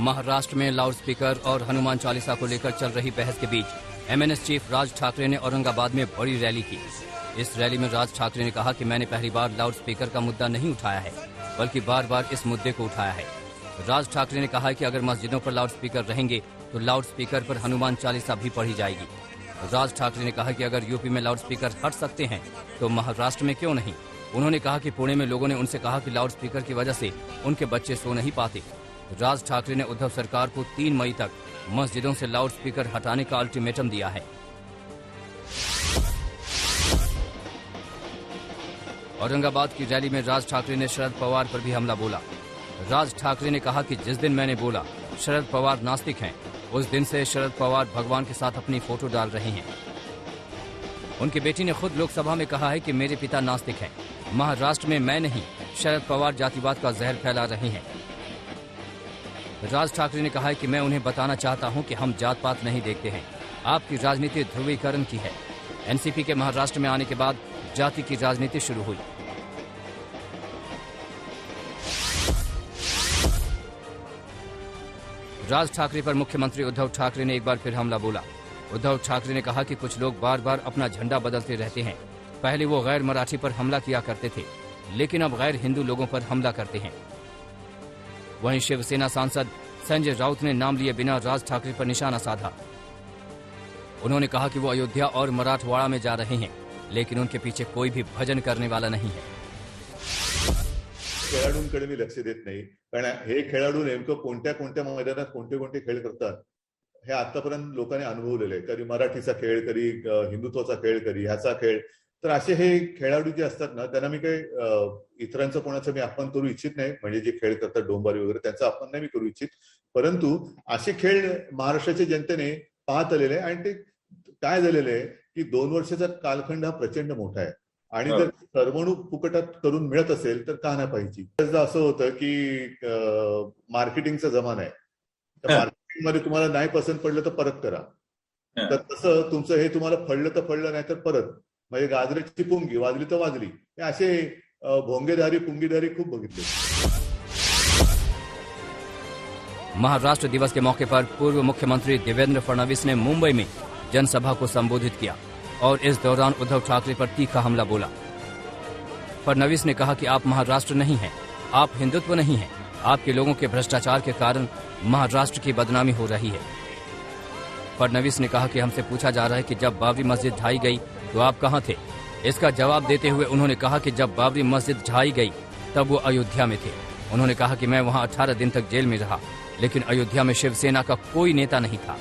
महाराष्ट्र में लाउडस्पीकर और हनुमान चालीसा को लेकर चल रही बहस के बीच एमएनएस चीफ राज ठाकरे ने औरंगाबाद में बड़ी रैली की। इस रैली में राज ठाकरे ने कहा कि मैंने पहली बार लाउडस्पीकर का मुद्दा नहीं उठाया है, बल्कि बार बार इस मुद्दे को उठाया है। राज ठाकरे ने कहा कि अगर मस्जिदों पर लाउडस्पीकर रहेंगे तो लाउडस्पीकर पर हनुमान चालीसा भी पढ़ी जाएगी। राज ठाकरे ने कहा कि अगर यूपी में लाउडस्पीकर हट सकते हैं तो महाराष्ट्र में क्यों नहीं। उन्होंने कहा कि पुणे में लोगों ने उनसे कहा कि लाउडस्पीकर की वजह से उनके बच्चे सो नहीं पाते। राज ठाकरे ने उद्धव सरकार को 3 मई तक मस्जिदों से लाउडस्पीकर हटाने का अल्टीमेटम दिया है। औरंगाबाद की रैली में राज ठाकरे ने शरद पवार पर भी हमला बोला। राज ठाकरे ने कहा कि जिस दिन मैंने बोला शरद पवार नास्तिक हैं, उस दिन से शरद पवार भगवान के साथ अपनी फोटो डाल रहे हैं। उनकी बेटी ने खुद लोकसभा में कहा है कि मेरे पिता नास्तिक हैं। महाराष्ट्र में मैं नहीं, शरद पवार जातिवाद का जहर फैला रहे हैं। राज ठाकरे ने कहा है कि मैं उन्हें बताना चाहता हूं कि हम जात पात नहीं देखते हैं। आपकी राजनीति ध्रुवीकरण की है। एनसीपी के महाराष्ट्र में आने के बाद जाति की राजनीति शुरू हुई। राज ठाकरे पर मुख्यमंत्री उद्धव ठाकरे ने एक बार फिर हमला बोला। उद्धव ठाकरे ने कहा कि कुछ लोग बार बार अपना झंडा बदलते रहते हैं। पहले वो गैर मराठी पर हमला किया करते थे, लेकिन अब गैर हिंदू लोगों पर हमला करते हैं। वहीं शिवसेना सांसद संजय राउत ने नाम लिए बिना राज ठाकरे पर निशाना साधा। उन्होंने कहा कि वो अयोध्या और मराठवाड़ा में जा रहे हैं, लेकिन उनके पीछे कोई भी भजन करने वाला नहीं है। खेळाडूंकडे मी लक्ष देत नाही, कारण हे खेळाडू नेमकं कोणत्या कोणत्या मैदानात कोणते कोणते खेळ करतात हे आतापर्यंत लोकांनी अनुभवलेलं आहे। कधी मराठीचा खेळ, कधी हिंदुत्वाचा खेळ, कधी ह्याचा खेळ। तर असे हे खेळाडू जे असतात ना, त्यांना मी काही इतरांचं कोणाचं मी अपमान करू इच्छित नाही, म्हणजे जे खेळ करतात डोंबारी वगैरे त्यांचा अपमान नाही मी करू इच्छित, परंतु असे खेळ महाराष्ट्राच्या जनतेने पाहत आलेले आहे। आणि ते काय झालेलं आहे की 2 वर्षाचा कालखंड हा प्रचंड मोठा आहे आणि जर करमणूक फुकटात करून मिळत असेल तर का नाही पाहिजे। असं होतं की मार्केटिंगचा जमाना आहे, तर मार्केटिंग मध्ये तुम्हाला नाही पसंत पडलं तर परत करा। तर तसं तुमचं हे तुम्हाला फळलं तर फळलं, नाही तर परत, म्हणजे गाजराची पुंगी वाजली तर वाजली। हे असे भोंगेधारी पुंगीधारी खूप बघितले। महाराष्ट्र दिवस के मौके पर पूर्व मुख्यमंत्री देवेंद्र फडणवीस ने मुंबई में जनसभा को संबोधित किया और इस दौरान उद्धव ठाकरे पर तीखा हमला बोला। फडणवीस ने कहा कि आप महाराष्ट्र नहीं हैं, आप हिंदुत्व नहीं हैं। आपके लोगों के भ्रष्टाचार के कारण महाराष्ट्र की बदनामी हो रही है। फडणवीस ने कहा कि हमसे पूछा जा रहा है कि जब बाबरी मस्जिद ढाई गई तो आप कहां थे। इसका जवाब देते हुए उन्होंने कहा कि जब बाबरी मस्जिद ढाई गई तब वो अयोध्या में थे। उन्होंने कहा कि मैं वहां 18 दिन तक जेल में रहा, लेकिन अयोध्या में शिवसेना का कोई नेता नहीं था।